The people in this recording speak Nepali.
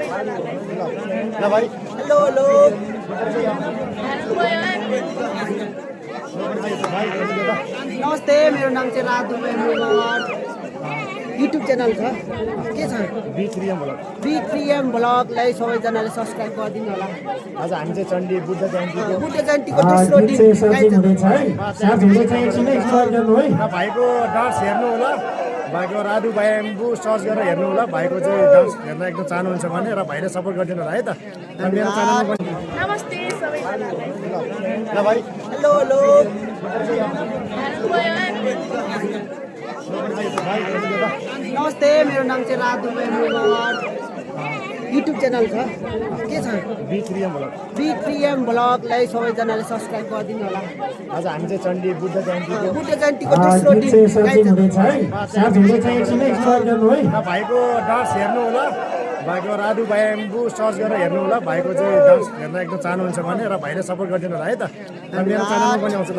सबैजनालाई। ल भाइ हेलो हेलो नमस्ते, मेरो नाम चाहिँ राधु मगर। युट्युब च्यानल छ के छ B3M ब्लगलाई सबैजनाले सब्सक्राइब गरिदिनु होला। आज हामी चाहिँ चण्डी बुद्ध जयन्तीको बुद्ध जयन्तीको दोस्रो दिन भाइको डान्स हेर्नु होला, भाइको राधु बायाम्बु सर्च गरेर हेर्नु होला। भाइको चाहिँ डान्स हेर्न एकदम चाहनुहुन्छ भने र भाइले सपोर्ट गरिदिनु होला है त। र मेरो च्यानलमा पनि नमस्ते सबैजनालाई। ल भाइ हेलो हेलो नमस्ते, मेरो नाम चाहिँ राधु मगर। युट्युब च्यानल छ के छ B3M ब्लगलाई सबैजनाले सब्सक्राइब गरिदिनु होला। आज हामी चाहिँ चण्डी बुद्ध जयन्तीको बुद्ध जयन्तीको दोस्रो दिन भाइको डान्स हेर्नु होला, भाइको राधु बायाम्बु सर्च गरेर हेर्नु होला। भाइको चाहिँ डान्स हेर्न एकदम चाहनुहुन्छ भने र भाइले सपोर्ट गरिदिनु होला है त। र मेरो च्यानलमा पनि आउँछ ल।